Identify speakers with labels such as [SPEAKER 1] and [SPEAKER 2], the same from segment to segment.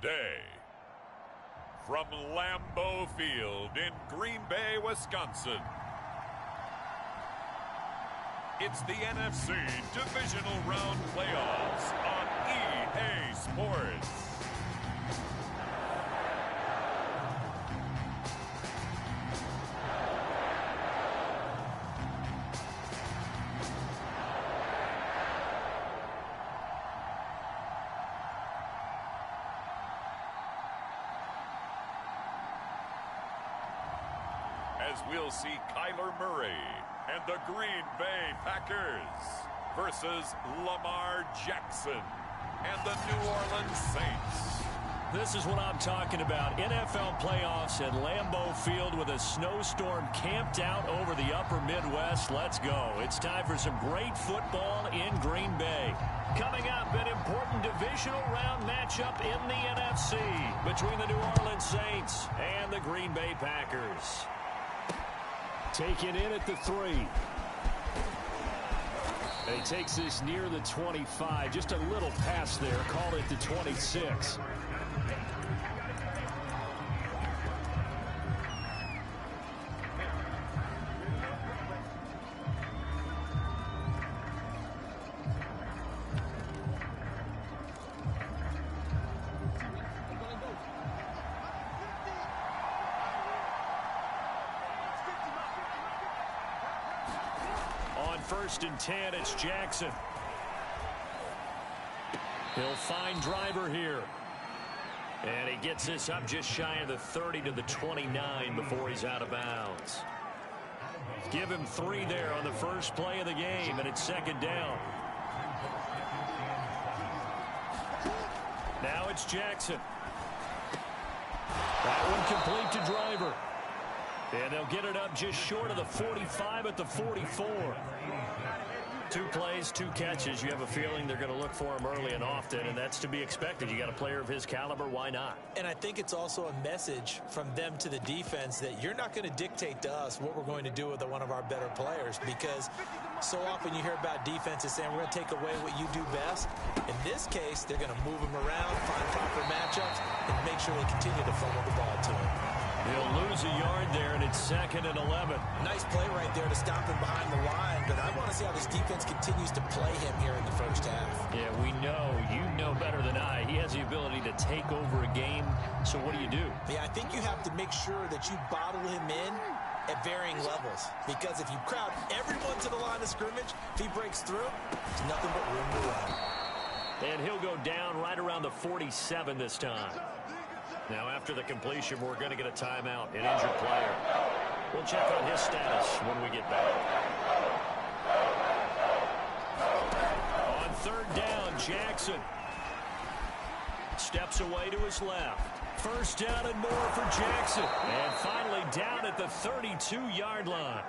[SPEAKER 1] today. From Lambeau Field in Green Bay, Wisconsin, it's the NFC Divisional Round Playoffs on EA Sports. As we'll see Kyler Murray and the Green Bay Packers versus Lamar Jackson and the New Orleans Saints.
[SPEAKER 2] This is what I'm talking about. NFL playoffs at Lambeau Field with a snowstorm camped out over the upper Midwest. Let's go. It's time for some great football in Green Bay. Coming up, an important divisional round matchup in the NFC between the New Orleans Saints and the Green Bay Packers. Taken in at the 3. And he takes this near the 25. Just a little pass there. Call it the 26. First and 10, it's Jackson. He'll find driver here. And he gets this up just shy of the 30 to the 29 before he's out of bounds. Give him 3 there on the first play of the game, and it's second down. Now it's Jackson. That one complete to driver. And they'll get it up just short of the 45 at the 44. 2 plays, 2 catches. You have a feeling they're going to look for him early and often, and that's to be expected. You got a player of his caliber, why not?
[SPEAKER 3] And I think it's also a message from them to the defense that you're not going to dictate to us what we're going to do with one of our better players, because so often you hear about defenses saying we're going to take away what you do best. In this case, they're going to move him around, find proper matchups, and make sure they continue to funnel the ball to him.
[SPEAKER 2] He'll lose a yard there, and it's second and 11.
[SPEAKER 3] Nice play right there to stop him behind the line, but I want to see how this defense continues to play him here in the first half.
[SPEAKER 2] Yeah, we know. You know better than I. He has the ability to take over a game, so what do?
[SPEAKER 3] Yeah, I think you have to make sure that you bottle him in at varying levels, because if you crowd everyone to the line of scrimmage, if he breaks through, there's nothing but room to run.
[SPEAKER 2] And he'll go down right around the 47 this time. Now, after the completion, we're going to get a timeout, an injured player. We'll check on his status when we get back. On third down, Jackson steps away to his left. First down and more for Jackson. And finally down at the 32-yard line.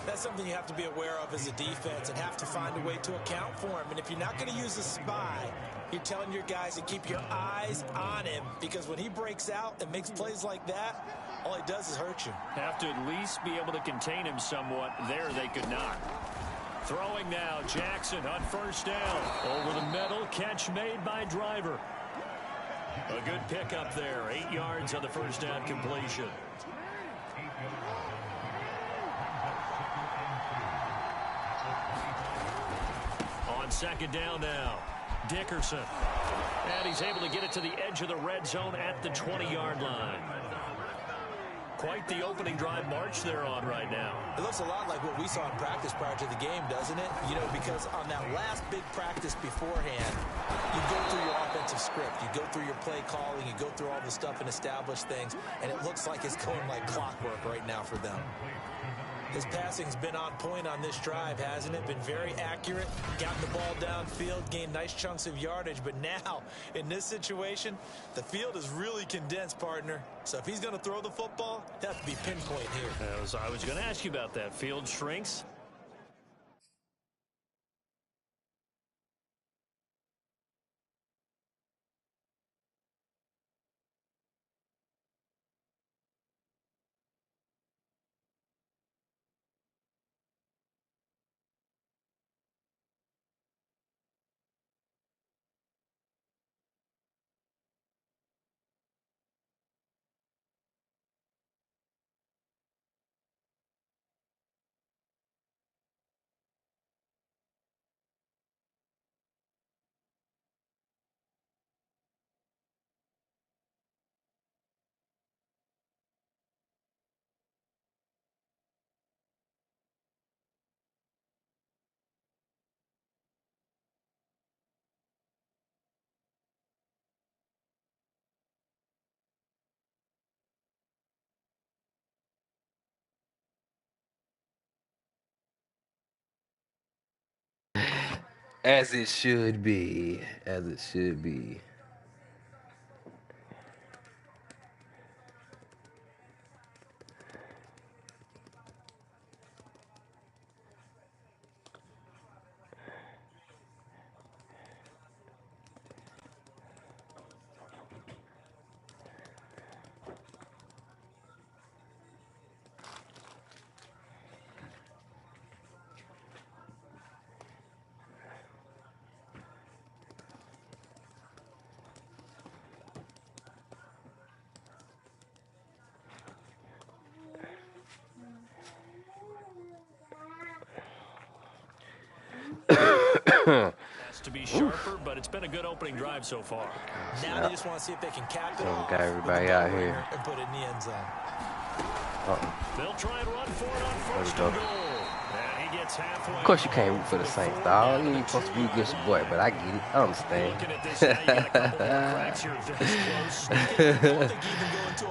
[SPEAKER 3] That's something you have to be aware of as a defense and have to find a way to account for him. And if you're not going to use a spy, you're telling your guys to keep your eyes on him, because when he breaks out and makes plays like that, all he does is hurt you.
[SPEAKER 2] Have to at least be able to contain him somewhat. There they could not. Throwing now, Jackson on first down. Over the middle, catch made by driver. A good pickup there. 8 yards on the first down completion. On second down now, Dickerson. And he's able to get it to the edge of the red zone at the 20-yard line. Quite the opening drive march they're on right now.
[SPEAKER 3] It looks a lot like what we saw in practice prior to the game, doesn't it? You know, because on that last big practice beforehand, you go through your offensive script. You go through your play calling. You go through all the stuff and establish things. And it looks like it's going like clockwork right now for them. His passing's been on point on this drive, hasn't it? Been very accurate, gotten the ball downfield, gained nice chunks of yardage. But now, in this situation, the field is really condensed, partner. So if he's going to throw the football, it has to be pinpoint here.
[SPEAKER 2] I was going to ask you about that. Field shrinks.
[SPEAKER 4] As it should be. As it should be.
[SPEAKER 2] Has to be sharper, but it's been a good opening drive so far.
[SPEAKER 3] Now they just want to see if they can cap it off
[SPEAKER 4] got everybody out here
[SPEAKER 3] and put it in the end zone.
[SPEAKER 2] They'll try and run for it on first and goal. And he gets halfway.
[SPEAKER 4] Of course, you can't root for the Saints, dog. You ain't supposed to root against your boy, but I get it. I understand.
[SPEAKER 2] Looking at this, now you got a couple more cracks here. Very close.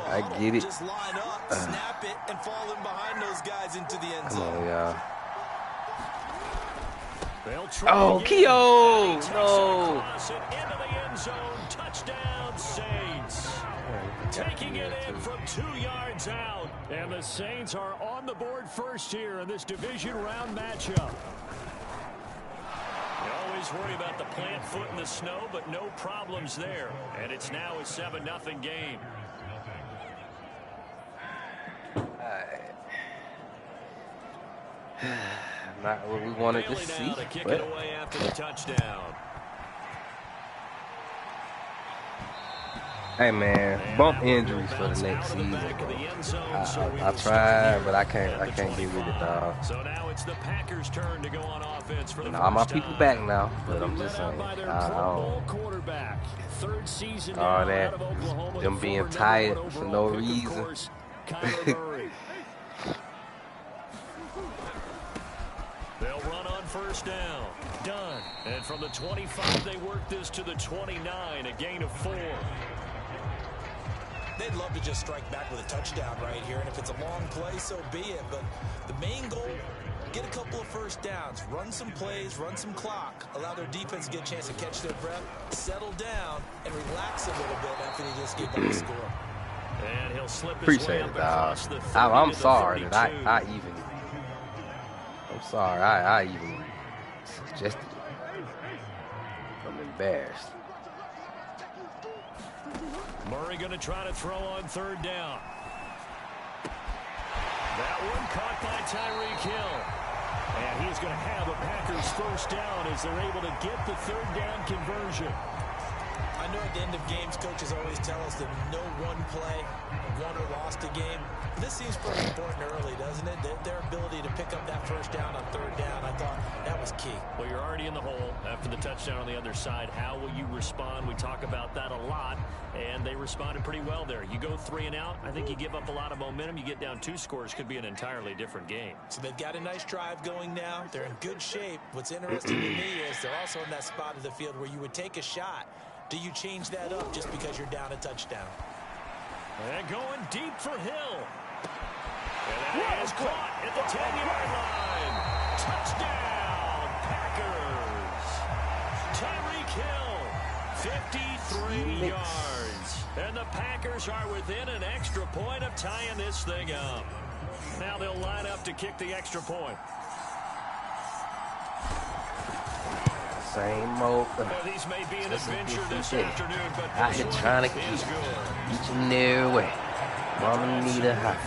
[SPEAKER 4] I get it.
[SPEAKER 3] Just line up, snap it, and fall in behind those guys into the end zone.
[SPEAKER 4] Come on, y'all.
[SPEAKER 2] Oh,
[SPEAKER 4] Keo! No!
[SPEAKER 2] Into the end zone. Touchdown, Saints. Taking it in from 2 yards out. And the Saints are on the board first here in this division round matchup. You always worry about the plant foot in the snow, but no problems there. And it's now a 7-0 game.
[SPEAKER 4] Not what we wanted to see.
[SPEAKER 2] To kick it away after the touchdown.
[SPEAKER 4] Hey man, bump injuries for the next season. I tried, but I can't get rid of dog.
[SPEAKER 2] So now it's the Packers' turn to go on offense for the
[SPEAKER 4] all my people back now, but I'm just saying, all that, them being tired for no reason.
[SPEAKER 2] They'll run on first down. Done. And from the 25, they work this to the 29, a gain of 4.
[SPEAKER 3] They'd love to just strike back with a touchdown right here, and if it's a long play, so be it. But the main goal, get a couple of first downs, run some plays, run some clock, allow their defense to get a chance to catch their breath, settle down, and relax a little bit after they just give up the score.
[SPEAKER 2] And he'll slip his
[SPEAKER 4] Appreciate
[SPEAKER 2] way
[SPEAKER 4] it,
[SPEAKER 2] up
[SPEAKER 4] dog.
[SPEAKER 2] across the 30
[SPEAKER 4] I'm
[SPEAKER 2] to the
[SPEAKER 4] sorry
[SPEAKER 2] 32.
[SPEAKER 4] that I'm sorry I even suggested it. I'm embarrassed.
[SPEAKER 2] Murray going to try to throw on third down. That one caught by Tyreek Hill. And he's going to have a Packers first down as they're able to get the third down conversion.
[SPEAKER 3] I know at the end of games, coaches always tell us that no one play won or lost a game. This seems pretty important early, doesn't it? Their ability to pick up that first down on third down, I thought that was key.
[SPEAKER 2] Well, you're already in the hole after the touchdown on the other side. How will you respond? We talk about that a lot, and they responded pretty well there. You go 3 and out, I think you give up a lot of momentum. You get down 2 scores, could be an entirely different game.
[SPEAKER 3] So they've got a nice drive going now. They're in good shape. What's interesting to me is they're also in that spot of the field where you would take a shot. Do you change that up just because you're down a touchdown?
[SPEAKER 2] And going deep for Hill. And that is caught at the 10-yard line. Touchdown, Packers. Tyreek Hill, 53 yards. And the Packers are within an extra point of tying this thing up. Now they'll line up to kick the extra point.
[SPEAKER 4] Same old.
[SPEAKER 2] These may be an adventure this afternoon, but
[SPEAKER 4] out here trying to keep each and every way. Mama need a hot.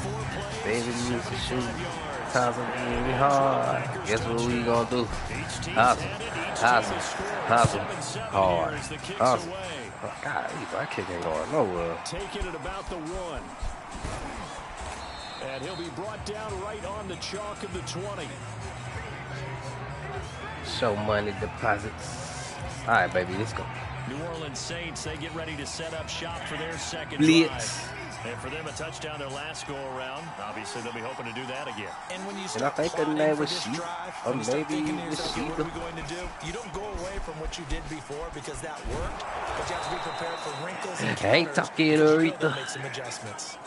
[SPEAKER 4] Baby needs to shoot. Times are getting hard. Guess what we gonna do? Hustle, hustle, hustle, hard, hustle. Oh, God, that kick ain't going nowhere.
[SPEAKER 2] Taking it about the 1. And he'll be brought down right on the chalk of the 20.
[SPEAKER 4] Show money deposits. All right, baby, let's go.
[SPEAKER 2] New Orleans Saints, they get ready to set up shop for their second
[SPEAKER 4] Blitz.
[SPEAKER 2] drive. And for them, a touchdown their last go-around. Obviously, they'll be hoping to do that again.
[SPEAKER 3] And when you
[SPEAKER 4] And I think her name was Sheep, or maybe
[SPEAKER 3] what are we
[SPEAKER 4] Sheep.
[SPEAKER 3] going to do? You don't go away from what you did before because that worked, but you have to be prepared for wrinkles and
[SPEAKER 4] Ain't talking Aretha.
[SPEAKER 3] make some adjustments.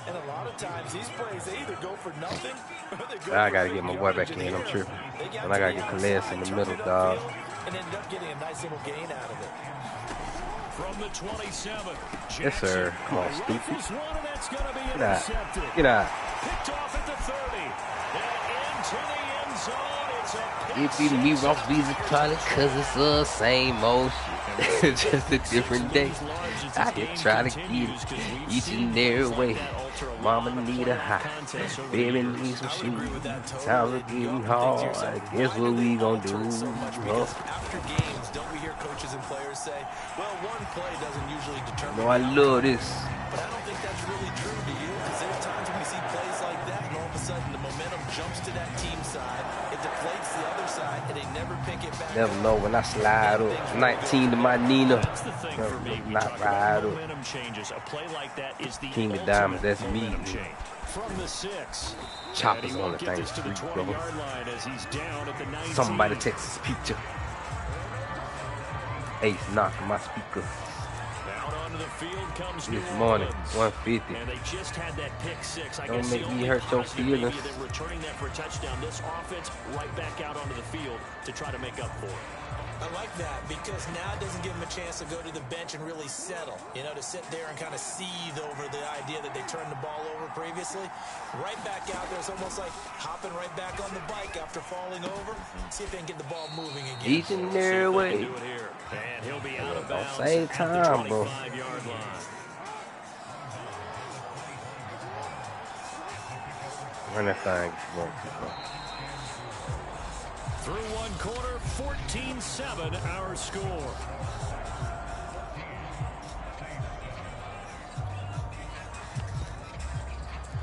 [SPEAKER 3] And a lot of times, these plays, they either go for nothing or they go
[SPEAKER 4] I
[SPEAKER 3] for
[SPEAKER 4] gotta get my boy back in. I'm tripping. And I gotta get Calais in the middle, dog.
[SPEAKER 3] and ended up getting a nice little gain out of it.
[SPEAKER 2] From the 27.
[SPEAKER 4] Yes, sir. Come on, stupid. Get out. Get out.
[SPEAKER 2] Picked off at the 30. And into the end zone. It's a
[SPEAKER 4] It be me, Ross Visa probably because it's the same old shit. Just a different day. I can try to get it each and every way. Mama need a high. Baby needs some shoes. Times are getting hard. Guess what we gonna do?
[SPEAKER 3] After games, don't we hear coaches and players say, well, one play doesn't usually determine.
[SPEAKER 4] No, I love this.
[SPEAKER 3] But I don't think that's really true to you, because there's times when we see plays like that, and all of a sudden the momentum jumps to that team side, it deflates the other side, and they never pick it back.
[SPEAKER 4] Never know when I slide up. 19 to my Nina. Not ride up. King of Diamonds, that's me.
[SPEAKER 2] From the 6.
[SPEAKER 4] Choppers on the thing, bro. Somebody Texas picture. Ace knocking my speaker. This morning, 150.
[SPEAKER 2] And they just had that pick 6. I
[SPEAKER 4] Don't make me hurt your feelings.
[SPEAKER 2] They're returning that for a touchdown. This offense right back out onto the field to try to make up for it.
[SPEAKER 3] I like that, because now it doesn't give them a chance to go to the bench and really settle, to sit there and kind of seethe over the idea that they turned the ball over previously. Right back out there, it's almost like hopping right back on the bike after falling over. See if they can get the ball moving again.
[SPEAKER 4] Each and every way.
[SPEAKER 2] And he'll be out of bounds
[SPEAKER 4] same time, bro.
[SPEAKER 2] 25-yard line.
[SPEAKER 4] Run that thing.
[SPEAKER 2] Through one quarter, 14-7 our score.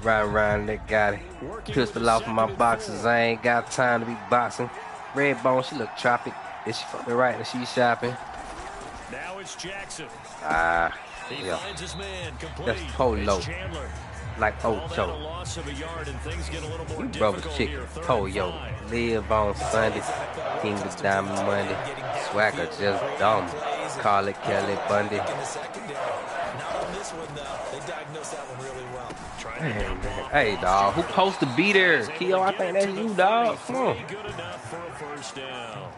[SPEAKER 4] Ryan, that got it. Pistol off of my boxes. I ain't got time to be boxing. Red Bone, she look tropic. Is she fucking right that she's shopping?
[SPEAKER 2] Now it's Jackson.
[SPEAKER 4] Yeah.
[SPEAKER 2] Finds his man,
[SPEAKER 4] That's Polo. Like Ocho. You brothers chicken. Pollo. Live on Sunday. King of Diamond Monday. Swagger just dumb. Call it Kelly Bundy. Hey, dog. Who supposed to be there? Keo, I think that's you, dog. Come on.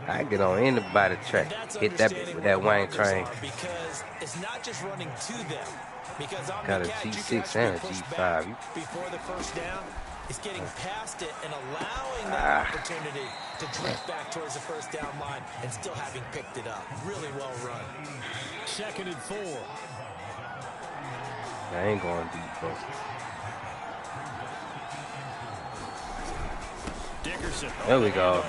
[SPEAKER 4] I get on anybody's track. Hit that with that Wayne train.
[SPEAKER 3] Because it's not just running to them. Because
[SPEAKER 4] got a G6 and a G5.
[SPEAKER 3] Before the first down, it's getting past it and allowing that opportunity to drift back towards the first down line and still having picked it up. Really well run.
[SPEAKER 2] 2nd and 4.
[SPEAKER 4] I ain't going deep, bro.
[SPEAKER 2] Dickerson.
[SPEAKER 4] There we go.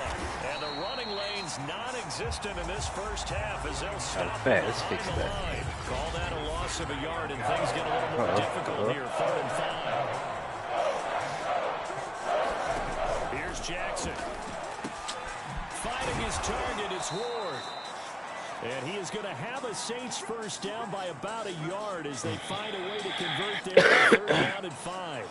[SPEAKER 2] And the running lane's non-existent in this first half as they'll stop.
[SPEAKER 4] Let's fix that.
[SPEAKER 2] Call that a loss of a yard, and things get a little more difficult here. 3rd and 5. Here's Jackson. Finding his target, it's Ward. And he is going to have a Saints first down by about a yard as they find a way to convert there to 3rd down and 5.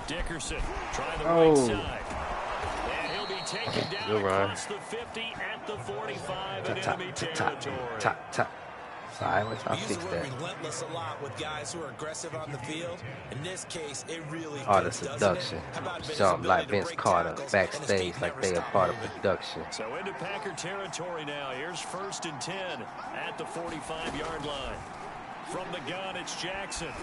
[SPEAKER 2] Dickerson trying the right side. And he'll be taken down across the 50 at the 45 in enemy territory.
[SPEAKER 4] Sorry, I'll fix that.
[SPEAKER 3] Relentless a lot with guys who are aggressive on the field. In this case, it really
[SPEAKER 4] the seduction. Jump like Vince Carter backstage like they are part of production.
[SPEAKER 2] So into Packer territory now. Here's 1st and 10 at the 45-yard line. From the gun, it's Jackson.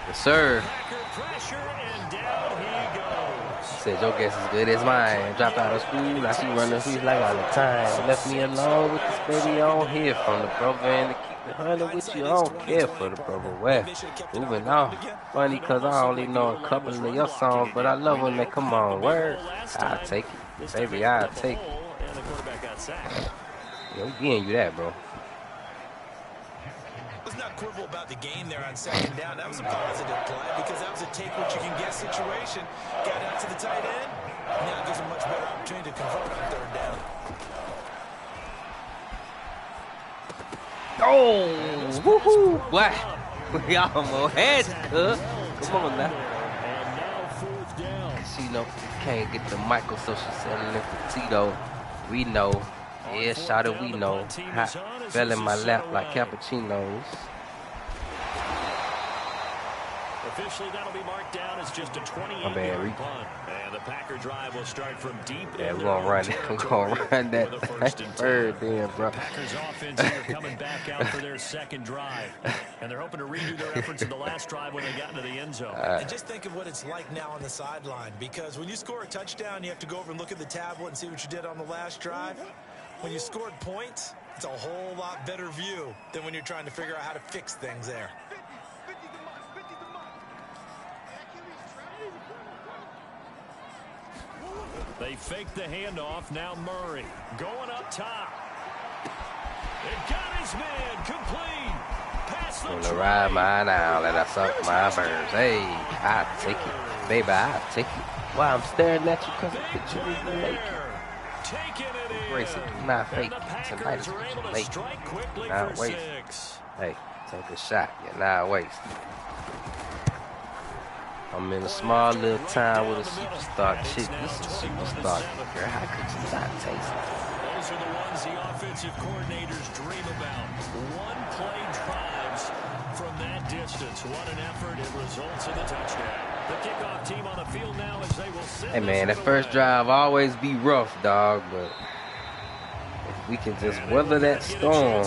[SPEAKER 4] Yes, sir.
[SPEAKER 2] Packer pressure, and down he goes.
[SPEAKER 4] Said your guess is good as mine. Dropped out of school, now she running the streets like all the time. Left me alone with this baby on here from the brother and to keep it 100 with you. I don't care for the brother. Well, moving on. Funny because I only know a couple of your songs, but I love when they come on. Word, I'll take it. Baby, I'll take it.
[SPEAKER 2] And the quarterback got sacked.
[SPEAKER 4] Yeah, we getting you that, bro.
[SPEAKER 3] Let's not quibble about the game there on 2nd down. That was a positive play because that was a take what you can get situation. Got out to the tight end. Now it gives a much better opportunity to convert on 3rd down.
[SPEAKER 4] Oh, woohoo! What? We almost had to. Come on now.
[SPEAKER 2] And now 4th down.
[SPEAKER 4] She know can't get the Michael, so she's selling it for Tito. We know. Yeah, shot it, we know. Hot fell in my lap like cappuccinos.
[SPEAKER 2] Officially, that'll be marked down as just a 28-yard punt. And the Packer drive will start from deep
[SPEAKER 4] yeah,
[SPEAKER 2] in
[SPEAKER 4] we're going to run it. We're going to run that third then, bro.
[SPEAKER 2] The Packers offense here coming back out for their second drive. And they're hoping to redo their efforts in the last drive when they got into the end zone.
[SPEAKER 3] And just think of what it's like now on the sideline. Because when you score a touchdown, you have to go over and look at the tablet and see what you did on the last drive. When you scored points, it's a whole lot better view than when you're trying to figure out how to fix things there.
[SPEAKER 2] They fake the handoff. Now Murray going up top. It got his man complete. Pass the
[SPEAKER 4] gonna ride mine out, let us up my birds. Hey, I'll take it. Baby, I'll take it. Why I'm staring at you because the picture is naked. Gracie, do not fake it. Tonight is what you make it. Not waste. Hey, take a shot. You're not wasting. I'm in a small little town with a superstar chick. This is a superstar. Girl, how could you not taste it?
[SPEAKER 2] Those are the ones the offensive coordinators dream about. One-play drives from that distance. What an effort. It results in the touchdown. The kickoff team on the field now as they will send.
[SPEAKER 4] Hey, man, that first drive always be rough, dog, but if we can just weather that storm,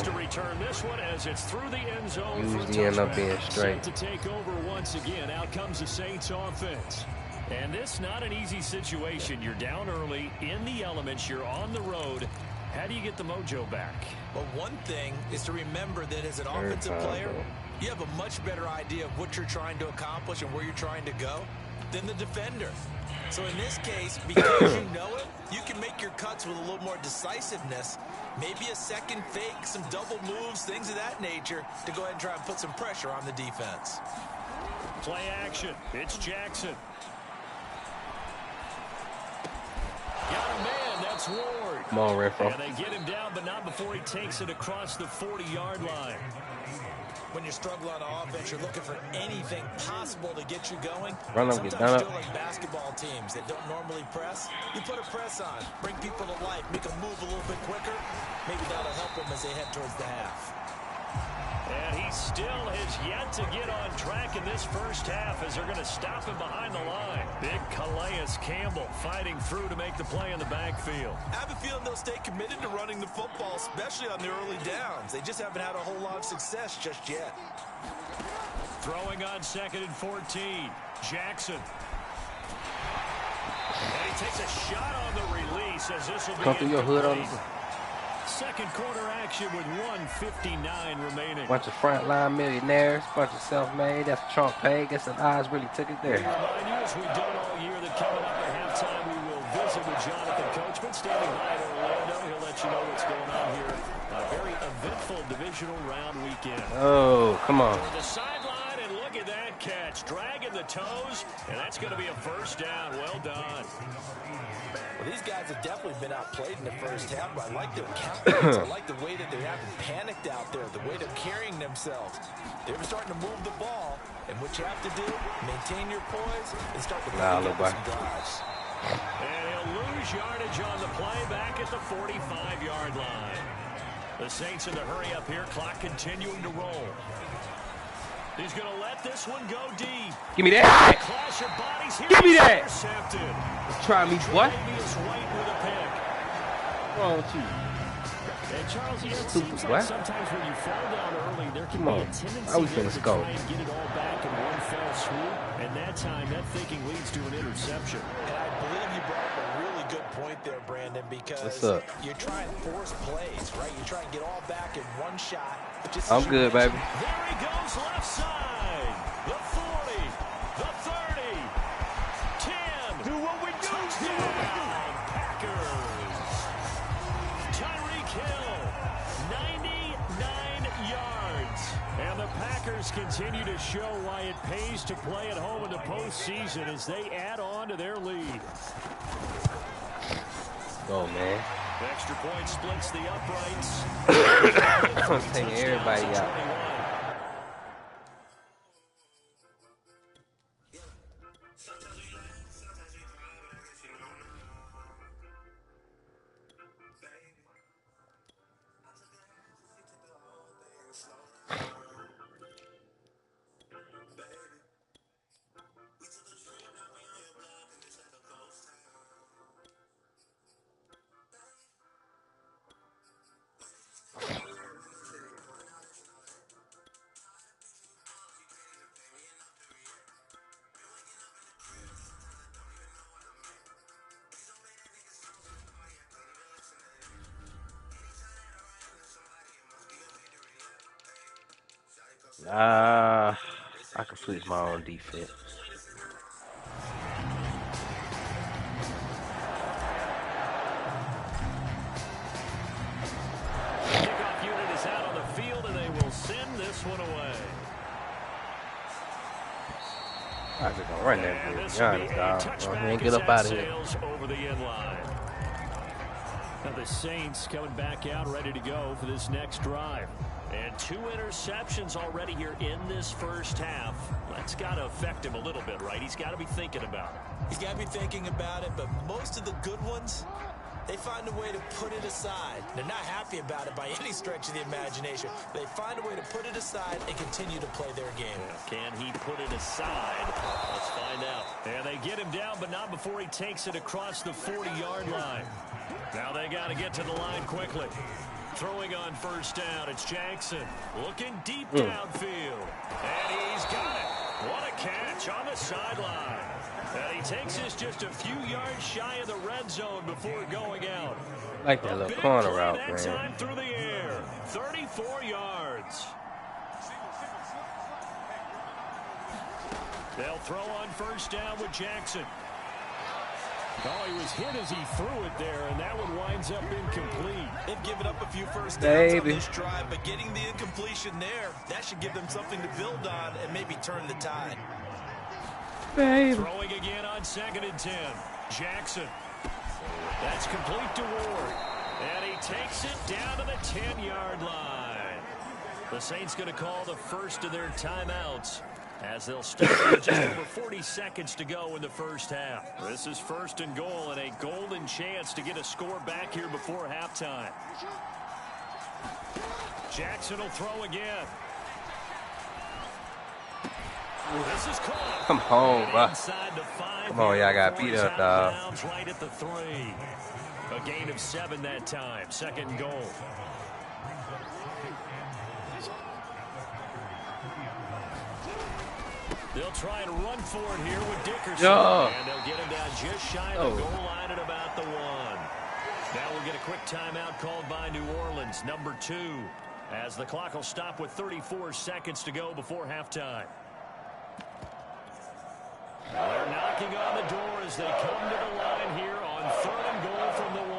[SPEAKER 4] usually end up being straight.
[SPEAKER 2] To take over once again, out comes the Saints offense. And this not an easy situation. You're down early, in the elements, you're on the road. How do you get the mojo back?
[SPEAKER 3] Well, one thing is to remember that as an offensive player, you have a much better idea of what you're trying to accomplish and where you're trying to go than the defender. So in this case, because you know it, you can make your cuts with a little more decisiveness, maybe a second fake, some double moves, things of that nature, to go ahead and try and put some pressure on the defense.
[SPEAKER 2] Play action. It's Jackson. Got a man. That's Ward.
[SPEAKER 4] Come on, Renfro.
[SPEAKER 2] And they get him down, but not before he takes it across the 40-yard line.
[SPEAKER 3] When you struggle on offense, you're looking for anything possible to get you going.
[SPEAKER 4] Run up,
[SPEAKER 3] sometimes
[SPEAKER 4] get done
[SPEAKER 3] you
[SPEAKER 4] up.
[SPEAKER 3] do like basketball teams that don't normally press. You put a press on, bring people to life, make them move a little bit quicker. Maybe that'll help them as they head towards the half.
[SPEAKER 2] And he still has yet to get on track in this first half as they're going to stop him behind the line. Big Calais Campbell fighting through to make the play in the backfield.
[SPEAKER 3] I have a feeling they'll stay committed to running the football, especially on the early downs. They just haven't had a whole lot of success just yet.
[SPEAKER 2] Throwing on 2nd and 14. Jackson. And he takes a shot on the release as this will be
[SPEAKER 4] Come through your hood on.
[SPEAKER 2] Second quarter action with 1:59 remaining.
[SPEAKER 4] Bunch of frontline millionaires, bunch of self-made. That's Trump paid. Guess the odds really took it there.
[SPEAKER 2] Remind you, as we've done all year, that coming up at halftime, we will visit with Jonathan Coachman, standing by in Orlando. He'll let you know what's going on here. A very eventful divisional round weekend.
[SPEAKER 4] Oh, come on.
[SPEAKER 2] The sideline, and look at that catch. Dragging the toes, and that's going to be a first down. Well done.
[SPEAKER 3] Well, these guys have definitely been outplayed in the first half, but I like their confidence. I like the way that they haven't panicked out there, the way they're carrying themselves. They're starting to move the ball, and what you have to do, maintain your poise and start to pick up some drives.
[SPEAKER 2] And he'll lose yardage on the play back at the 45-yard line. The Saints in the hurry up here, clock continuing to roll. He's going to let this one go deep.
[SPEAKER 4] Give me that.
[SPEAKER 2] Clash of bodies here.
[SPEAKER 4] Give me that.
[SPEAKER 2] Intercepted.
[SPEAKER 4] Try me, what?
[SPEAKER 2] White with a pick.
[SPEAKER 4] What's wrong with you?
[SPEAKER 2] And Charles, you know, it
[SPEAKER 4] Stupid,
[SPEAKER 2] seems
[SPEAKER 4] what?
[SPEAKER 2] like sometimes when you fall down early, there can
[SPEAKER 4] Come
[SPEAKER 2] be
[SPEAKER 4] on.
[SPEAKER 2] a tendency
[SPEAKER 4] How we
[SPEAKER 2] to
[SPEAKER 4] finna score?
[SPEAKER 2] try and get it all back in one fell swoop. And that time, that thinking leads to an interception.
[SPEAKER 3] And I believe you brought up a really good point there, Brandon, because you're trying to force plays, right? You try and get all back in one shot.
[SPEAKER 4] I'm good, baby.
[SPEAKER 2] There he goes, left side. The 40, the 30, 10. Do what we do. Touchdown, Packers. Tyreek Hill, 99 yards. And the Packers continue to show why it pays to play at home in the postseason as they add on to their lead.
[SPEAKER 4] Go, man.
[SPEAKER 2] Extra point splits the uprights.
[SPEAKER 4] I'm taking everybody out. I can switch my own defense.
[SPEAKER 2] Kickoff unit is out on the field, and they will send this one away.
[SPEAKER 4] I just gonna run that bitch. Be honest, dog. Go ahead and get up out of here.
[SPEAKER 2] Over the end line. Now the Saints coming back out, ready to go for this next drive. And 2 interceptions already here in this first half. That's got to affect him a little bit, right? He's got to be thinking about it.
[SPEAKER 3] He's got to be thinking about it, but most of the good ones, they find a way to put it aside. They're not happy about it by any stretch of the imagination. They find a way to put it aside and continue to play their game.
[SPEAKER 2] Can he put it aside? Let's find out. And they get him down, but not before he takes it across the 40-yard line. Now they got to get to the line quickly. Throwing on first down, it's Jackson. Looking deep downfield. And he's got it. What a catch on the sideline. And he takes this just a few yards shy of the red zone before going out.
[SPEAKER 4] Like that little corner route,
[SPEAKER 2] man. Time through the air. 34 yards. They'll throw on first down with Jackson. Oh, he was hit as he threw it there, and that one winds up incomplete.
[SPEAKER 3] They've given up a few first downs on this drive, but getting the incompletion there, that should give them something to build on and maybe turn the tide.
[SPEAKER 2] Throwing again on 2nd and 10. Jackson. That's complete to Ward. And he takes it down to the 10-yard line. The Saints going to call the first of their timeouts, as they'll start with just over 40 seconds to go in the first half. This is 1st and goal, and a golden chance to get a score back here before halftime. Jackson will throw again. This is caught.
[SPEAKER 4] Come home, bro. Come on, y'all got beat up, dog.
[SPEAKER 2] Right at the 3. A gain of 7 that time. 2nd and goal. They'll try and run for it here with Dickerson. And they'll get him down just shy of the goal line at about the 1. Now we'll get a quick timeout called by New Orleans, number 2, as the clock will stop with 34 seconds to go before halftime. They're knocking on the door as they come to the line here on 3rd and goal from the 1.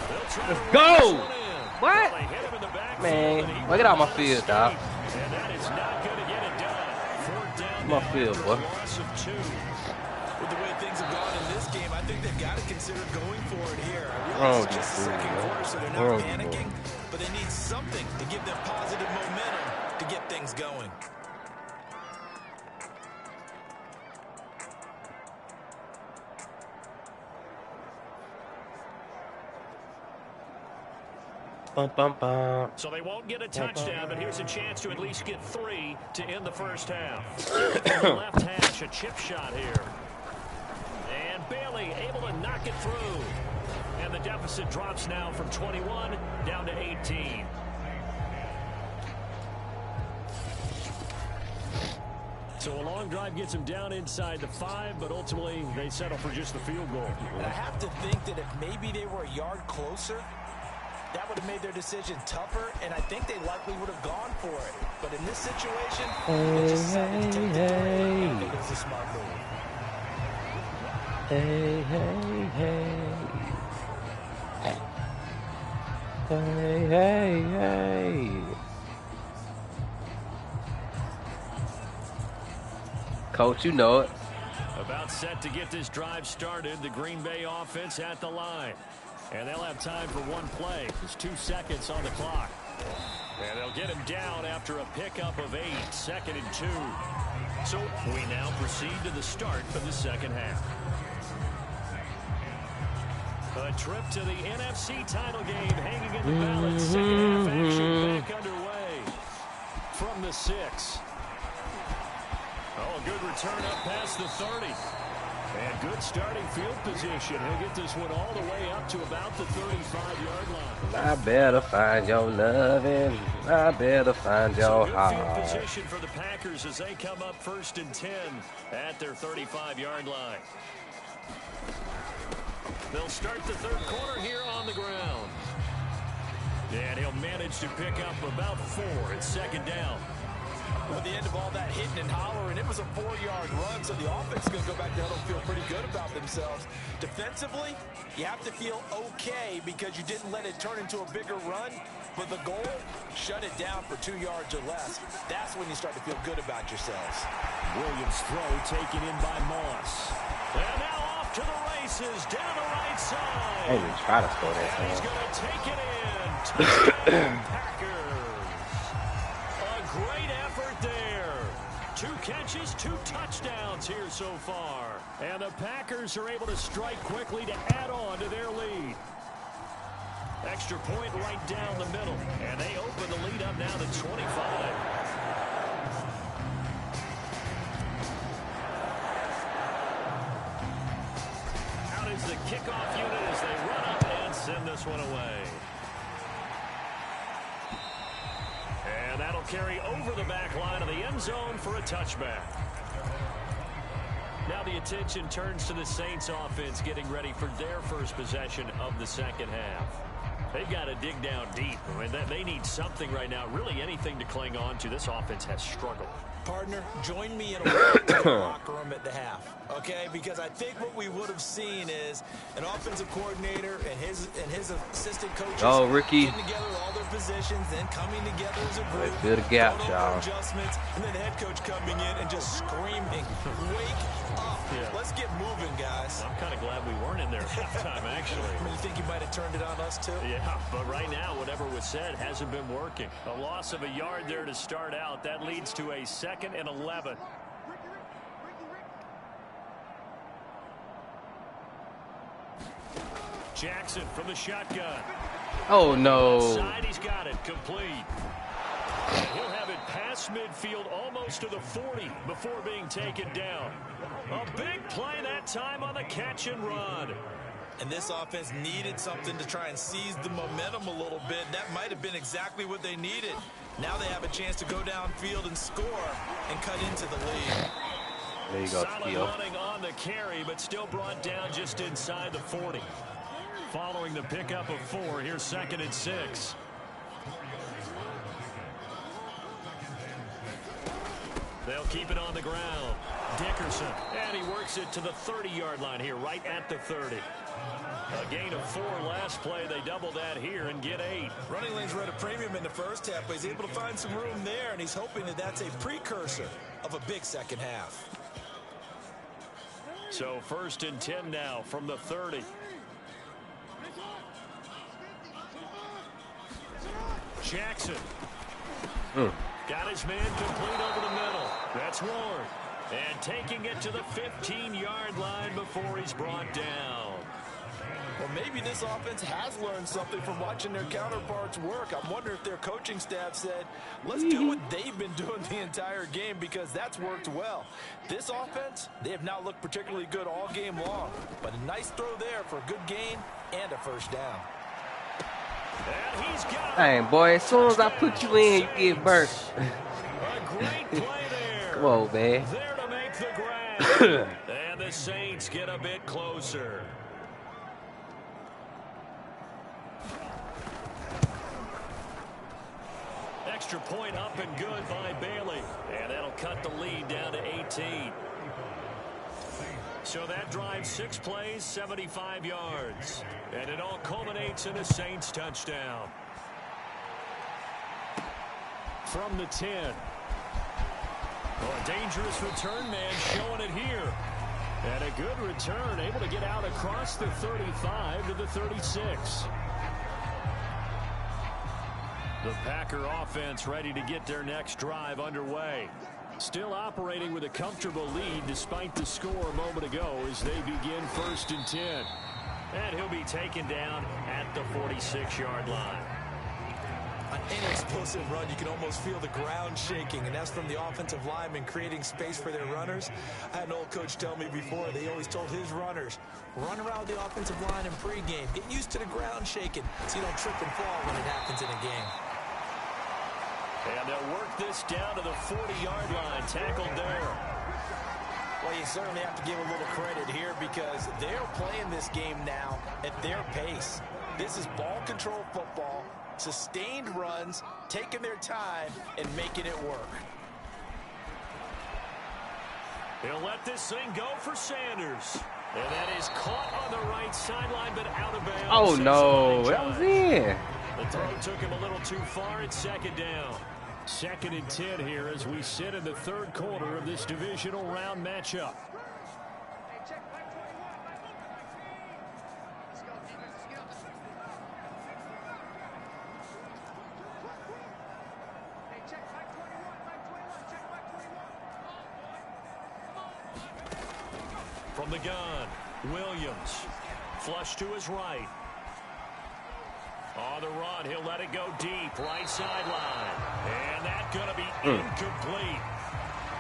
[SPEAKER 2] They'll try
[SPEAKER 4] Let's go! What?
[SPEAKER 2] Well,
[SPEAKER 4] man, get out my field, dog.
[SPEAKER 2] And that is not going to get it done. 4th down.
[SPEAKER 4] My field, boy.
[SPEAKER 3] With the way things have gone in this game, I think they've got to consider going for it here. I realize it's just the 2nd quarter, so they're not panicking, but they need something to give them positive momentum to get things going.
[SPEAKER 2] So they won't get a touchdown, but here's a chance to at least get 3 to end the first half. From the left hash, a chip shot here. And Bailey able to knock it through. And the deficit drops now from 21 down to 18. So a long drive gets them down inside the 5, but ultimately they settle for just the field goal.
[SPEAKER 3] And I have to think that if maybe they were a yard closer, that would have made their decision tougher, and I think they likely would have gone for it. But in this situation, they just decided to take the play. I think it was a smart move.
[SPEAKER 4] Hey, hey, hey. Hey, hey, hey. Coach, you know it.
[SPEAKER 2] About set to get this drive started. The Green Bay offense at the line. And they'll have time for one play. There's 2 seconds on the clock. And they'll get him down after a pickup of 8. 2nd and 2. So we now proceed to the start of the second half. A trip to the NFC title game hanging in the balance. Second half action back underway from the 6. Oh, good return up past the 30. And good starting field position. He'll get this one all the way up to about the 35-yard line.
[SPEAKER 4] I better find your loving. I better find your heart.
[SPEAKER 2] Good field position for the Packers as they come up 1st and 10 at their 35-yard line. They'll start the 3rd quarter here on the ground. And he'll manage to pick up about 4 at second down.
[SPEAKER 3] At the end of all that hitting and hollering, it was a 4-yard run, so the offense is going to go back there and feel pretty good about themselves. Defensively, you have to feel okay because you didn't let it turn into a bigger run, but the goal, shut it down for 2 yards or less. That's when you start to feel good about yourselves.
[SPEAKER 2] Williams' throw taken in by Moss. And now off to the races, down the right side.
[SPEAKER 4] I didn't even try to score that.
[SPEAKER 2] And he's going to take it in. Touchdown, Packers. A great effort there. 2 catches, 2 touchdowns here so far. And the Packers are able to strike quickly to add on to their lead. Extra point right down the middle. And they open the lead up now to 25. The kickoff unit as they run up and send this one away. And that'll carry over the back line of the end zone for a touchback. Now the attention turns to the Saints offense getting ready for their first possession of the second half. They've got to dig down deep. I mean, they need something right now, really anything to cling on to. This offense has struggled.
[SPEAKER 3] Partner, join me in a walk to the locker room at the half, okay? Because I think what we would have seen is an offensive coordinator and his assistant coaches
[SPEAKER 4] Ricky.
[SPEAKER 3] getting together all their positions, then coming together as a group.
[SPEAKER 4] Fill the gap, y'all.
[SPEAKER 3] Adjustments, and then the head coach coming in and just screaming, "Wake up! Yeah. Let's get moving, guys."
[SPEAKER 2] I'm kind of glad we weren't in there at halftime, actually.
[SPEAKER 3] I mean, you think you might have turned it on us too?
[SPEAKER 2] Yeah, but right now, whatever was said hasn't been working. A loss of a yard there to start out. That leads to a 2nd and 11. Jackson from the shotgun.
[SPEAKER 4] Oh, no.
[SPEAKER 2] Side, he's got it complete. And he'll have it past midfield almost to the 40 before being taken down. A big play that time on the catch and run.
[SPEAKER 3] And this offense needed something to try and seize the momentum a little bit. That might have been exactly what they needed. Now they have a chance to go downfield and score and cut into the lead.
[SPEAKER 4] There you go,
[SPEAKER 2] Solid
[SPEAKER 4] Keo.
[SPEAKER 2] running on the carry, but still brought down just inside the 40. Following the pickup of 4, here's 2nd and 6. They'll keep it on the ground. Dickerson, and he works it to the 30-yard line here, right at the 30. A gain of 4 last play. They double that here and get 8.
[SPEAKER 3] Running lanes run a premium in the first half, but he's able to find some room there, and he's hoping that that's a precursor of a big second half.
[SPEAKER 2] So 1st and 10 now from the 30. Jackson. Got his man complete over the middle. That's Ward. And taking it to the 15-yard line before he's brought down.
[SPEAKER 3] Well, maybe this offense has learned something from watching their counterparts work. I wonder if their coaching staff said, let's do what they've been doing the entire game, because that's worked well. This offense, they have not looked particularly good all game long. But a nice throw there for a good gain and a first down.
[SPEAKER 2] And he's got
[SPEAKER 4] Dang, boy, as soon as I put you in, you get burnt.
[SPEAKER 2] a great play there.
[SPEAKER 4] Come on, man.
[SPEAKER 2] There to make the grab. And the Saints get a bit closer. Extra point up and good by Bailey. And that'll cut the lead down to 18. So that drives 6 plays, 75 yards. And it all culminates in a Saints touchdown. From the 10. Oh, a dangerous return man showing it here. And a good return, able to get out across the 35 to the 36. The Packer offense ready to get their next drive underway. Still operating with a comfortable lead despite the score a moment ago as they begin 1st and 10. And he'll be taken down at the 46-yard line.
[SPEAKER 3] On any explosive run, you can almost feel the ground shaking, and that's from the offensive linemen creating space for their runners. I had an old coach tell me before, they always told his runners, run around the offensive line in pregame. Get used to the ground shaking so you don't trip and fall when it happens in a game.
[SPEAKER 2] And they'll work this down to the 40-yard line. Tackled there.
[SPEAKER 3] Well, you certainly have to give a little credit here because they're playing this game now at their pace. This is ball control football. Sustained runs, taking their time, and making it work.
[SPEAKER 2] He'll let this thing go for Sanders. And that is caught on the right sideline, but out of bounds.
[SPEAKER 4] Oh, no. That was in.
[SPEAKER 2] The throw took him a little too far. It's second down. 2nd and 10 here as we sit in the third quarter of this divisional round matchup. From the gun, Williams. Flush to his right. On the run, he'll let it go deep, right sideline. And that's going to be incomplete.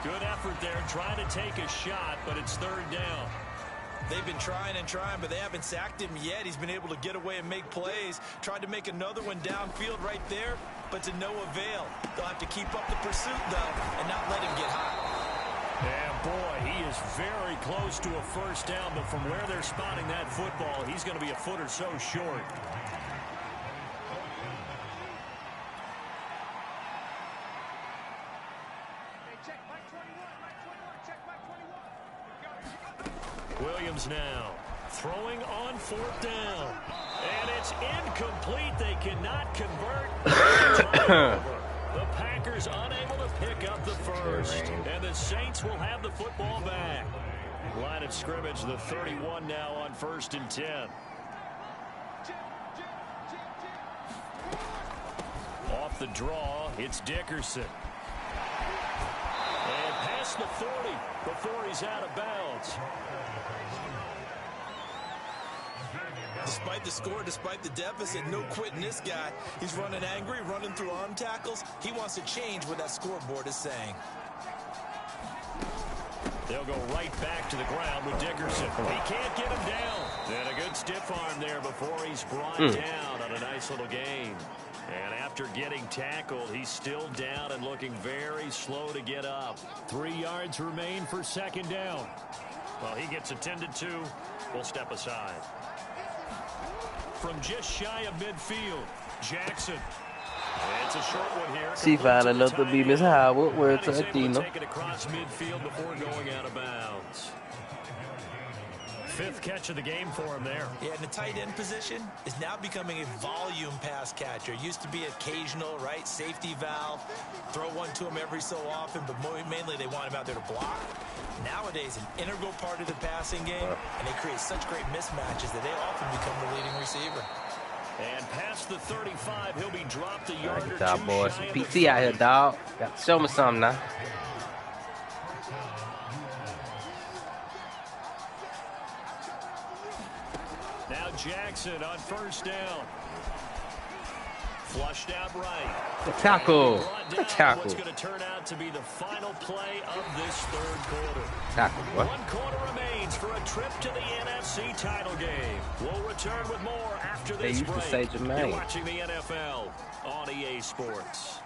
[SPEAKER 2] Good effort there, trying to take a shot, but it's third down.
[SPEAKER 3] They've been trying and trying, but they haven't sacked him yet. He's been able to get away and make plays. Tried to make another one downfield right there, but to no avail. They'll have to keep up the pursuit, though, and not let him get hot.
[SPEAKER 2] And boy, he is very close to a first down, but from where they're spotting that football, he's going to be a foot or so short. Williams now throwing on 4th down. And it's incomplete. They cannot convert. The Packers unable to pick up the first. And the Saints will have the football back. Line of scrimmage, the 31 now on 1st and 10. Off the draw, it's Dickerson. And past the 40 before he's out of bounds.
[SPEAKER 3] Despite the score, despite the deficit, no quitting this guy. He's running angry, running through arm tackles. He wants to change what that scoreboard is saying.
[SPEAKER 2] They'll go right back to the ground with Dickerson. He can't get him down. And a good stiff arm there before he's brought down on a nice little gain. And after getting tackled, he's still down and looking very slow to get up. 3 yards remain for 2nd down. Well, he gets attended to. We'll step aside. From just shy of midfield, Jackson. It's a short one here.
[SPEAKER 4] She found enough to be Miss Howard. Where it's a Dino.
[SPEAKER 2] Take it across midfield before going out of bounds. 5th catch of the game for him there.
[SPEAKER 3] Yeah, and the tight end position is now becoming a volume pass catcher. Used to be occasional, right? Safety valve. Throw one to him every so often, but mainly they want him out there to block. Nowadays, an integral part of the passing game, and they create such great mismatches that they often become the leading receiver.
[SPEAKER 2] And past the 35, he'll be dropped a yard or
[SPEAKER 4] two. Boys.
[SPEAKER 2] Shy
[SPEAKER 4] PT out here, dog. Got to show me something now.
[SPEAKER 2] Now Jackson on 1st down. Flushed out right.
[SPEAKER 4] The tackle. The tackle.
[SPEAKER 2] What's going to turn out to be the final play of this 3rd quarter.
[SPEAKER 4] Tackle, what?
[SPEAKER 2] 1 quarter remains for a trip to the NFC title game. We'll return with more after this
[SPEAKER 4] break. They used to say Jermaine.
[SPEAKER 2] You're watching the NFL on EA Sports.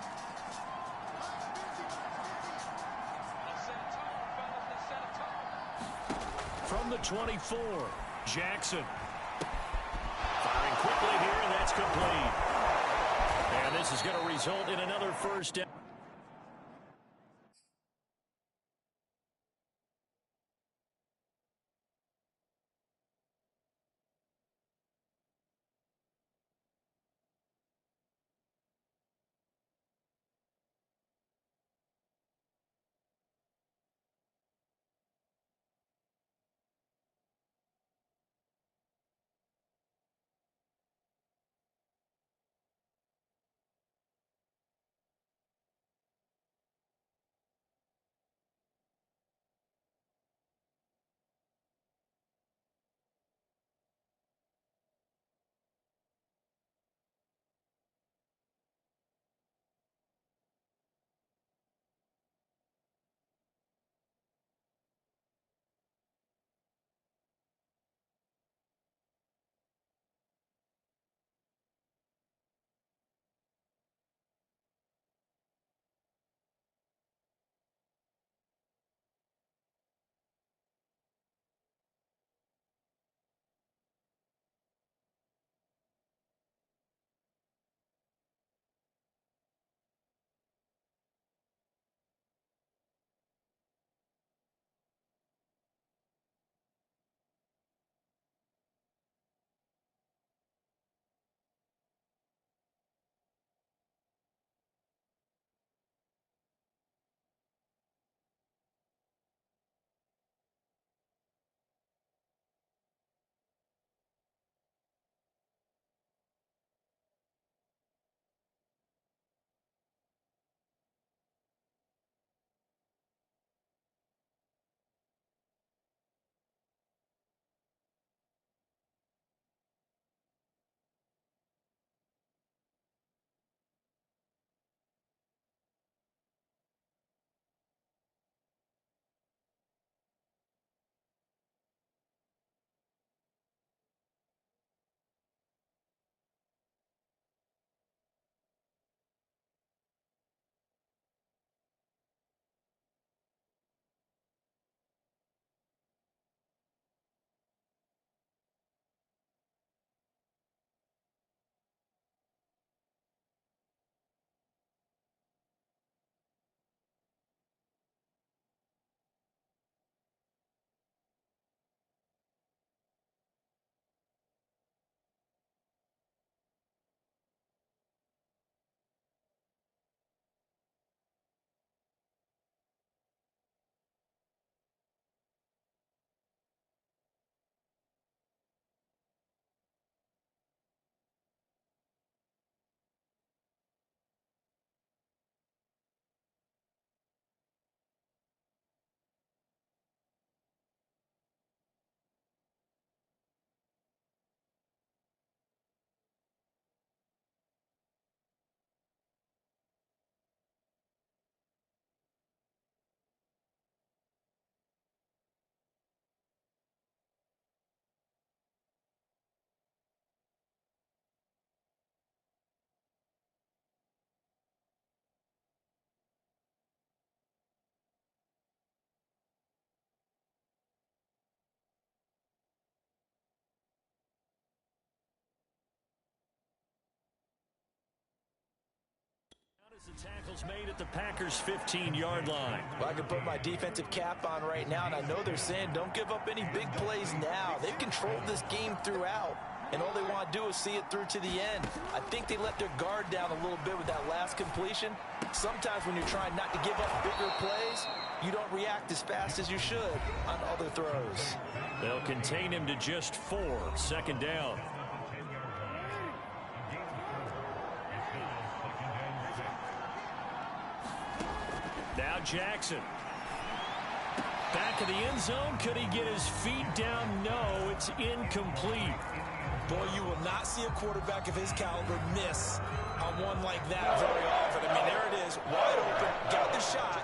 [SPEAKER 2] From the 24, Jackson. Firing quickly here, and that's complete. And this is going to result in another first down. The tackle's made at the Packers' 15-yard line.
[SPEAKER 3] Well, I can put my defensive cap on right now, and I know they're saying don't give up any big plays now. They've controlled this game throughout, and all they want to do is see it through to the end. I think they let their guard down a little bit with that last completion. Sometimes when you're trying not to give up bigger plays, you don't react as fast as you should on other throws.
[SPEAKER 2] They'll contain him to just 4. Second down. Now Jackson. Back of the end zone. Could he get his feet down? No, it's incomplete.
[SPEAKER 3] Boy, you will not see a quarterback of his caliber miss on one like that very often. I mean, there it is, wide open, got the shot,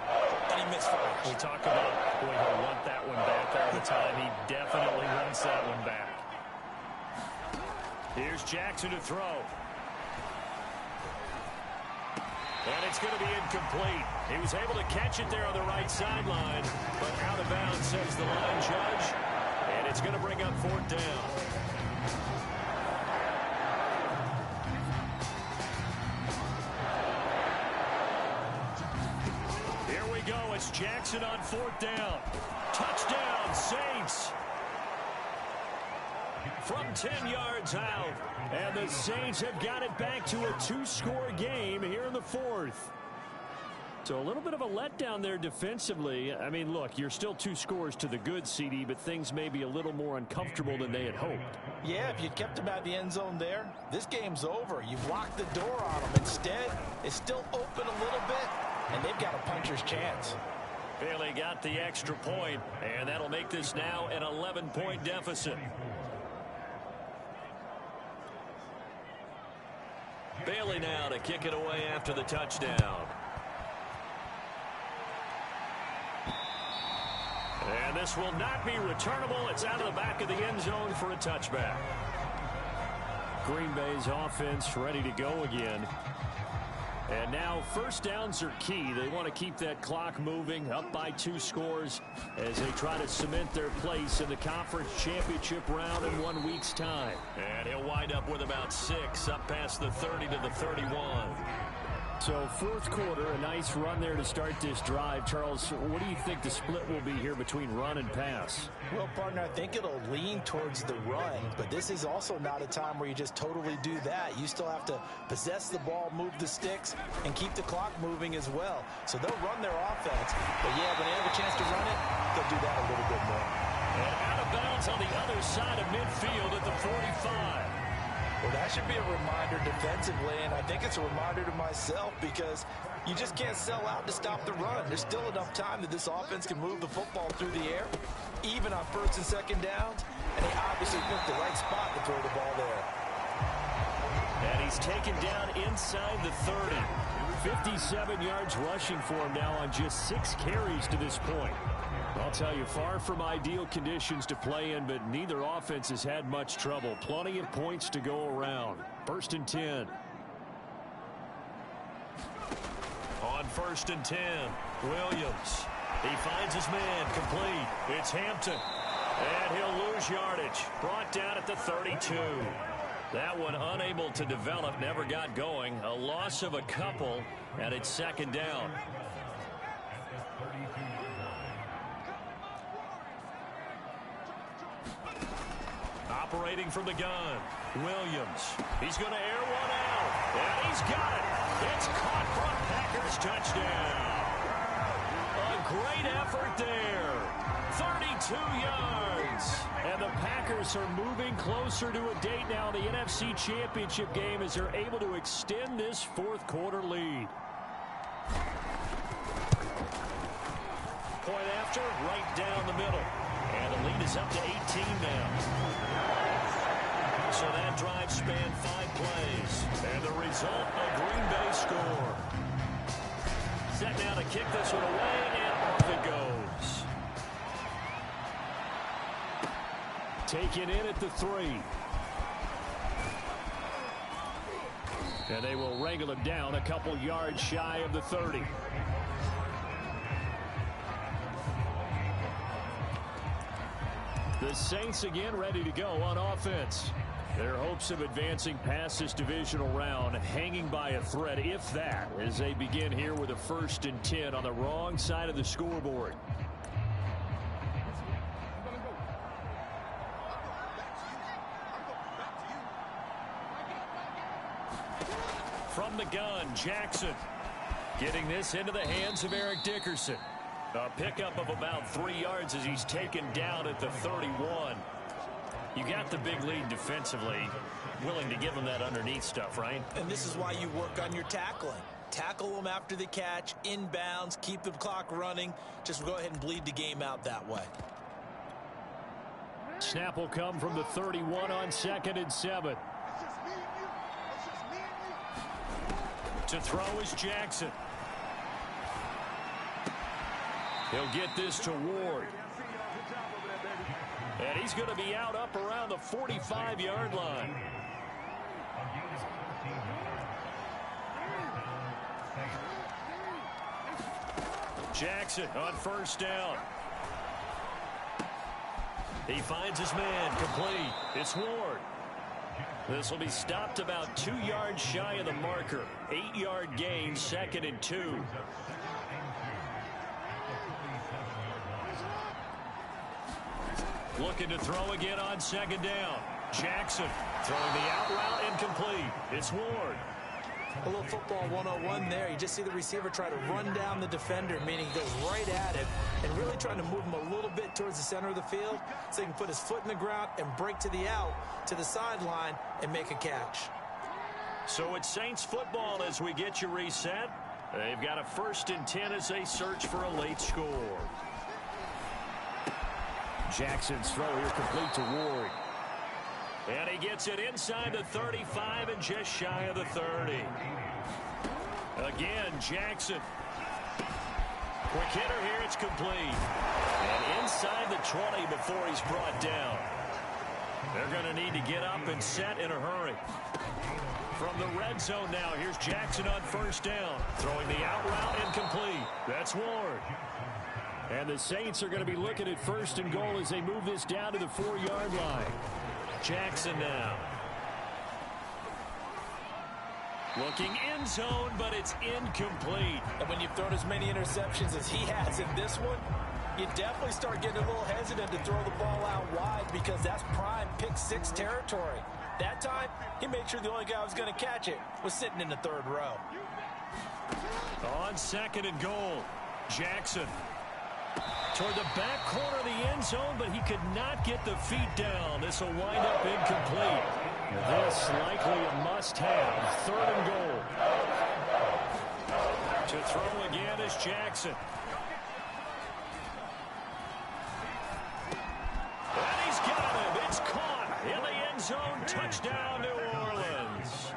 [SPEAKER 3] and he misfires.
[SPEAKER 2] We talk about, boy, he'll want that one back all the time. He definitely wants that one back. Here's Jackson to throw. And it's going to be incomplete. He was able to catch it there on the right sideline, but out of bounds, says the line judge. And it's going to bring up 4th down. Here we go. It's Jackson on 4th down. Touchdown, Saints. From 10 yards out. And the Saints have got it back to a 2-score game here in the 4th. So a little bit of a letdown there defensively. I mean, look, you're still 2 scores to the good, CD, but things may be a little more uncomfortable than they had hoped. Yeah, if you kept them out of the end zone there, this game's over. You've locked the door on them. Instead, it's still open a little bit, and they've got a puncher's chance. Bailey got the extra point, and that'll make this now an 11-point deficit. Bailey now to kick it away after the touchdown. And this will not be returnable. It's out of the back of the end zone for a touchback. Green Bay's offense ready to go again. And now first downs are key. They want to keep that clock moving, up by 2 scores as they try to cement their place in the conference championship round in 1 week's time. And he'll wind up with about 6 up past the 30 to the 31. So 4th quarter, a nice run there to start this drive. Charles, what do you think the split will be here between run and pass?
[SPEAKER 3] Well, partner, I think it'll lean towards the run, but this is also not a time where you just totally do that. You still have to possess the ball, move the sticks, and keep the clock moving as well. So they'll run their offense, but yeah, when they have a chance to run it, they'll do that a little bit more.
[SPEAKER 2] And out of bounds on the other side of midfield at the 45.
[SPEAKER 3] Well, that should be a reminder defensively, and I think it's a reminder to myself because you just can't sell out to stop the run. There's still enough time that this offense can move the football through the air, even on 1st and 2nd downs, and they obviously picked the right spot to throw the ball there.
[SPEAKER 2] And he's taken down inside the 30. 57 yards rushing for him now on just 6 carries to this point. I'll tell you, far from ideal conditions to play in, but neither offense has had much trouble. Plenty of points to go around. 1st and 10. On 1st and 10, Williams. He finds his man complete. It's Hampton. And he'll lose yardage. Brought down at the 32. That one unable to develop, never got going. A loss of a couple, and it's 2nd down. Operating from the gun, Williams. He's going to air one out, and he's got it. It's caught for a Packers touchdown. A great effort there. 32 yards. And the Packers are moving closer to a date now in the NFC Championship game as they're able to extend this 4th quarter lead. Point after, right down the middle. And the lead is up to 18 now. So that drive spanned 5 plays. And the result, a Green Bay score. Set now to kick this one away, and off it goes. Taken in at the 3. And they will wrangle him down a couple yards shy of the 30. The Saints again ready to go on offense. Their hopes of advancing past this divisional round hanging by a thread, if that, as they begin here with a 1st and 10 on the wrong side of the scoreboard. From the gun, Jackson getting this into the hands of Eric Dickerson. A pickup of about 3 yards as he's taken down at the 31. You got the big lead defensively, willing to give them that underneath stuff, right?
[SPEAKER 3] And this is why you work on your tackling. Tackle them after the catch, inbounds, keep the clock running. Just go ahead and bleed the game out that way.
[SPEAKER 2] Snap will come from the 31 on 2nd and 7. To throw is Jackson. He'll get this to Ward. And he's going to be out up around the 45-yard line. Jackson on 1st down. He finds his man, complete. It's Ward. This will be stopped about 2 yards shy of the marker. 8-yard gain, 2nd and 2. Looking to throw again on 2nd down. Jackson throwing the out route incomplete. It's Ward.
[SPEAKER 3] A little football 101 there. You just see the receiver try to run down the defender, meaning he goes right at it and really trying to move him a little bit towards the center of the field so he can put his foot in the ground and break to the out, to the sideline, and make a catch.
[SPEAKER 2] So it's Saints football as we get you reset. They've got a 1st and 10 as they search for a late score. Jackson's throw here complete to Ward. And he gets it inside the 35 and just shy of the 30. Again, Jackson. Quick hitter here, it's complete. And inside the 20 before he's brought down. They're going to need to get up and set in a hurry. From the red zone now, here's Jackson on 1st down. Throwing the out route incomplete. That's Ward. And the Saints are going to be looking at 1st and goal as they move this down to the 4-yard line. Jackson now. Looking end zone, but it's incomplete.
[SPEAKER 3] And when you've thrown as many interceptions as he has in this one, you definitely start getting a little hesitant to throw the ball out wide because that's prime pick 6 territory. That time, he made sure the only guy who was going to catch it was sitting in the 3rd row.
[SPEAKER 2] On 2nd and goal, Jackson. Toward the back corner of the end zone, but he could not get the feet down. This will wind up incomplete. This likely a must-have. 3rd and goal. To throw again is Jackson. And he's got him. It's caught in the end zone. Touchdown, New Orleans.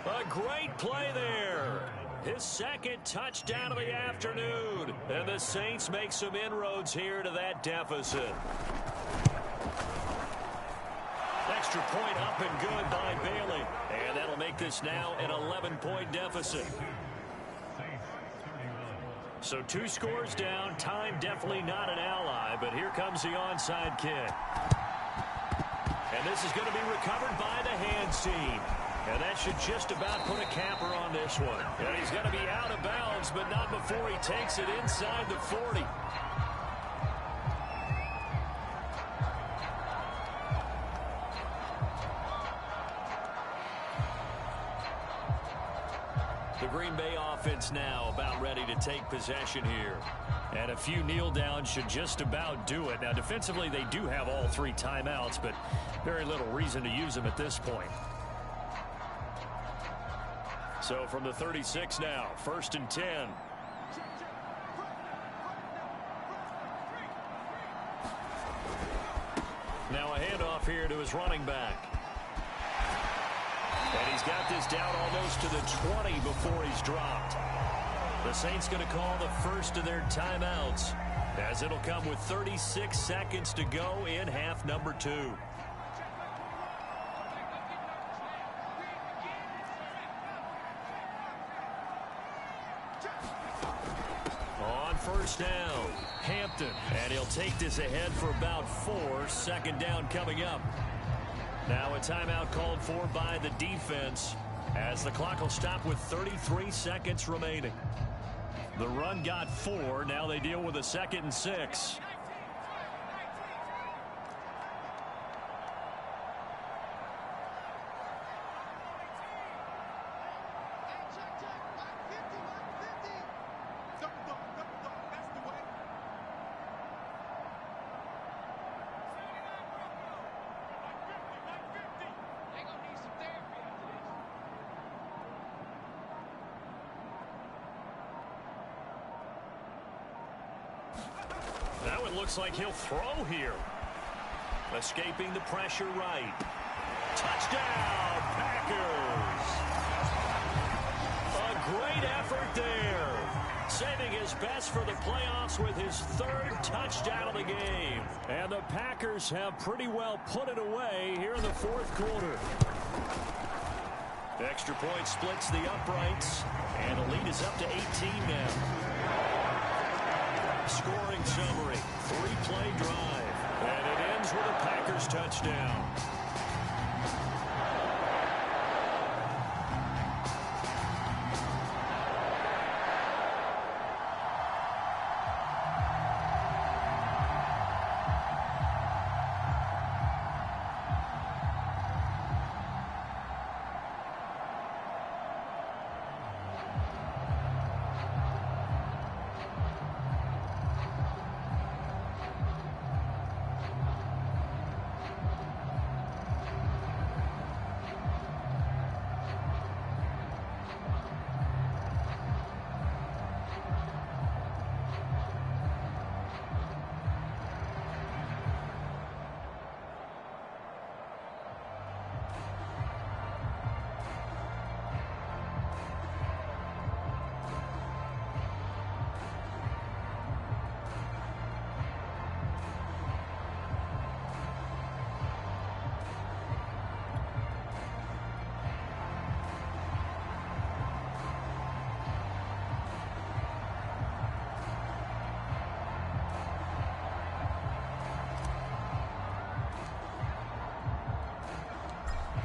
[SPEAKER 2] A great play there. His 2nd touchdown of the afternoon. And the Saints make some inroads here to that deficit. Extra point up and good by Bailey. And that'll make this now an 11-point deficit. So 2 scores down. Time definitely not an ally, but here comes the onside kick. And this is going to be recovered by the hands team. And that should just about put a capper on this one. And he's going to be out of bounds, but not before he takes it inside the 40. The Green Bay offense now about ready to take possession here. And a few kneel downs should just about do it. Now, defensively, they do have all 3 timeouts, but very little reason to use them at this point. So from the 36 now, 1st and 10. Now a handoff here to his running back. And he's got this down almost to the 20 before he's dropped. The Saints going to call the first of their timeouts, as it'll come with 36 seconds to go in half number 2. On 1st down, Hampton, and he'll take this ahead for about 4. 2nd down coming up. Now a timeout called for by the defense as the clock will stop with 33 seconds remaining. The run got 4. Now they deal with a 2nd and 6. Now it looks like he'll throw here. Escaping the pressure right. Touchdown, Packers. A great effort there. Saving his best for the playoffs with his 3rd touchdown of the game. And the Packers have pretty well put it away here in the 4th quarter. Extra point splits the uprights. And the lead is up to 18 now. Scoring summary, 3-play drive, and it ends with a Packers touchdown.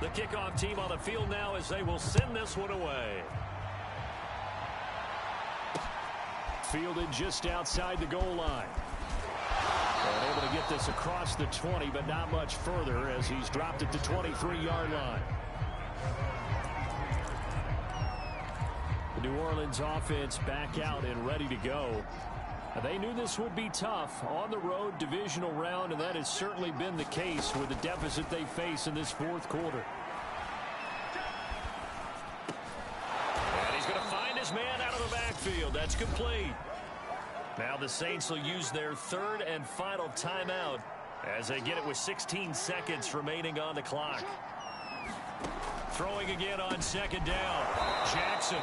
[SPEAKER 2] The kickoff team on the field now as they will send this one away. Fielded just outside the goal line. And able to get this across the 20, but not much further as he's dropped it to 23-yard line. The New Orleans offense back out and ready to go. They knew this would be tough on the road divisional round, and that has certainly been the case with the deficit they face in this 4th quarter. And he's going to find his man out of the backfield. That's complete. Now the Saints will use their 3rd and final timeout as they get it with 16 seconds remaining on the clock. Throwing again on 2nd down. Jackson.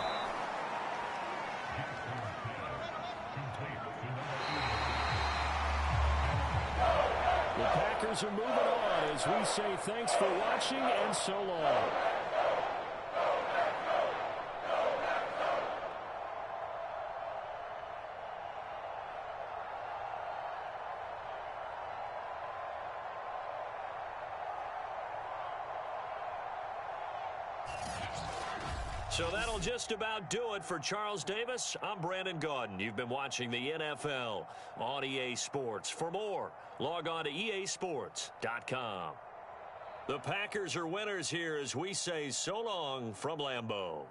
[SPEAKER 2] The Packers are moving on as we say thanks for watching and so long. So that'll just about do it for Charles Davis. I'm Brandon Gaudin. You've been watching the NFL on EA Sports. For more, log on to easports.com. The Packers are winners here as we say so long from Lambeau.